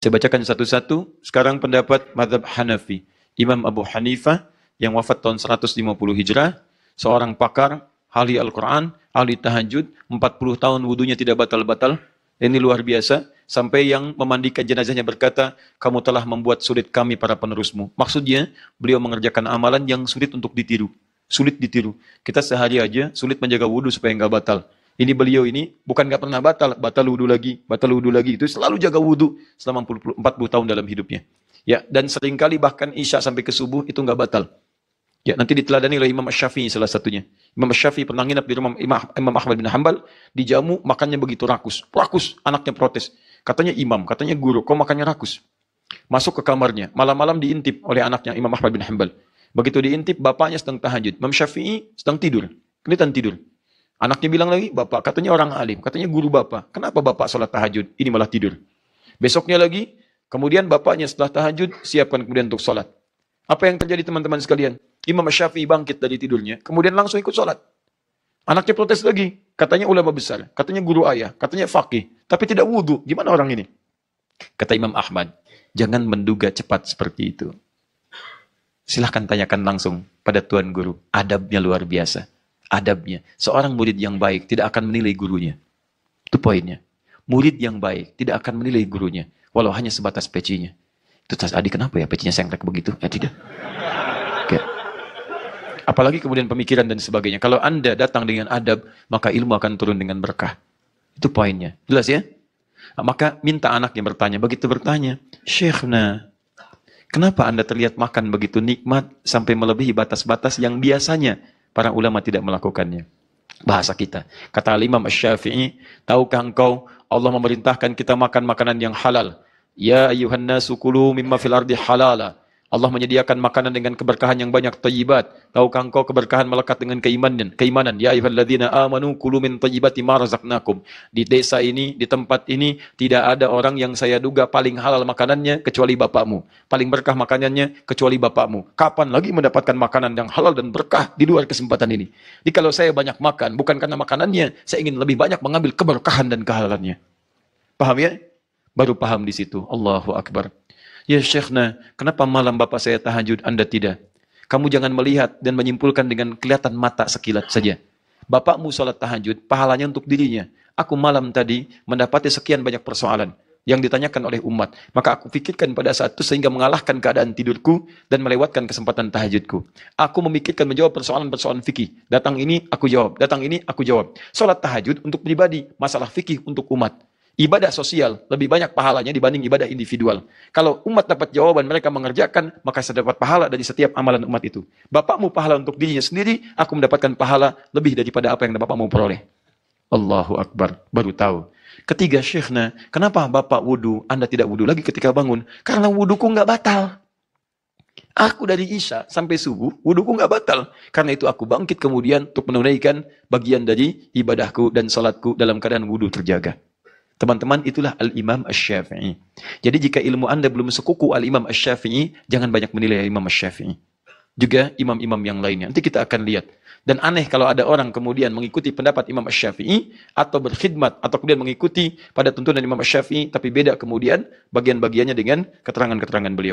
Saya bacakan satu-satu. Sekarang pendapat mazhab Hanafi. Imam Abu Hanifah yang wafat tahun 150 Hijrah, seorang pakar, ahli Al-Quran, ahli tahajud, 40 tahun wudunya tidak batal-batal. Ini luar biasa. Sampai yang memandikan jenazahnya berkata, kamu telah membuat sulit kami para penerusmu. Maksudnya, beliau mengerjakan amalan yang sulit untuk ditiru. Sulit ditiru. Kita sehari aja sulit menjaga wudu supaya nggak batal. Ini beliau ini bukan nggak pernah batal wudu lagi. Itu selalu jaga wudu selama 40 tahun dalam hidupnya. Ya, dan seringkali bahkan isya sampai ke subuh itu nggak batal. Ya, nanti diteladani oleh Imam Syafi'i salah satunya. Imam Syafi'i pernah nginap di rumah Imam Ahmad bin Hanbal, dijamu makannya begitu rakus. Rakus, anaknya protes. Katanya imam, katanya guru, kok makannya rakus? Masuk ke kamarnya, malam-malam diintip oleh anaknya Imam Ahmad bin Hanbal. Begitu diintip, bapaknya sedang tahajud. Imam Syafi'i sedang tidur, kelihatan tidur. Anaknya bilang lagi, bapak, katanya orang alim, katanya guru bapak. Kenapa bapak sholat tahajud? Ini malah tidur. Besoknya lagi, kemudian bapaknya setelah tahajud, siapkan kemudian untuk sholat. Apa yang terjadi teman-teman sekalian? Imam Syafi'i bangkit dari tidurnya, kemudian langsung ikut sholat. Anaknya protes lagi, katanya ulama besar, katanya guru ayah, katanya faqih, tapi tidak wudu. Gimana orang ini? Kata Imam Ahmad, jangan menduga cepat seperti itu. Silahkan tanyakan langsung pada Tuan Guru. Adabnya luar biasa. Adabnya. Seorang murid yang baik tidak akan menilai gurunya. Itu poinnya. Murid yang baik tidak akan menilai gurunya. Walau hanya sebatas pecinya. Itu tas Adi kenapa ya pecinya sengklek begitu? Tidak. Oke. Apalagi kemudian pemikiran dan sebagainya. Kalau Anda datang dengan adab, maka ilmu akan turun dengan berkah. Itu poinnya. Jelas ya? Maka minta anaknya bertanya. Begitu bertanya, Syekhna, kenapa Anda terlihat makan begitu nikmat sampai melebihi batas-batas yang biasanya para ulama tidak melakukannya? Bahasa kita. Kata Imam Syafi'i, tahukah engkau Allah memerintahkan kita makan makanan yang halal? Ya ayuhan nasu kulu mimma fil ardi halala. Allah menyediakan makanan dengan keberkahan yang banyak, thayyibat. Tahukah engkau keberkahan melekat dengan keimanan? Ya ayyuhalladzina amanu kulu min thayyibati ma razaqnakum. Di desa ini, di tempat ini tidak ada orang yang saya duga paling halal makanannya kecuali bapakmu. Paling berkah makanannya kecuali bapakmu. Kapan lagi mendapatkan makanan yang halal dan berkah di luar kesempatan ini? Jadi kalau saya banyak makan bukan karena makanannya, saya ingin lebih banyak mengambil keberkahan dan kehalalannya. Paham ya? Baru paham di situ. Allahu Akbar. Ya Syekhna, kenapa malam bapak saya tahajud, Anda tidak? Kamu jangan melihat dan menyimpulkan dengan kelihatan mata sekilat saja. Bapakmu sholat tahajud, pahalanya untuk dirinya. Aku malam tadi mendapati sekian banyak persoalan yang ditanyakan oleh umat. Maka aku pikirkan pada saat itu sehingga mengalahkan keadaan tidurku dan melewatkan kesempatan tahajudku. Aku memikirkan menjawab persoalan-persoalan fikih. Datang ini, aku jawab. Datang ini, aku jawab. Sholat tahajud untuk pribadi, masalah fikih untuk umat. Ibadah sosial lebih banyak pahalanya dibanding ibadah individual. Kalau umat dapat jawaban mereka mengerjakan, maka saya dapat pahala dari setiap amalan umat itu. Bapakmu pahala untuk dirinya sendiri, aku mendapatkan pahala lebih daripada apa yang bapakmu peroleh. Allahu Akbar, baru tahu. Ketiga, Syekhna, kenapa bapak wudu, Anda tidak wudu lagi ketika bangun? Karena wuduku nggak batal. Aku dari Isya sampai subuh, wuduku nggak batal. Karena itu aku bangkit kemudian untuk menunaikan bagian dari ibadahku dan salatku dalam keadaan wudu terjaga. Teman-teman, itulah Al-Imam Asy-Syafi'i. Jadi jika ilmu Anda belum sekuku Al-Imam Asy-Syafi'i, jangan banyak menilai Al-Imam Asy-Syafi'i. Juga imam-imam yang lainnya. Nanti kita akan lihat. Dan aneh kalau ada orang kemudian mengikuti pendapat Imam Asy-Syafi'i atau berkhidmat atau kemudian mengikuti pada tuntunan Imam Asy-Syafi'i tapi beda kemudian bagian-bagiannya dengan keterangan-keterangan beliau.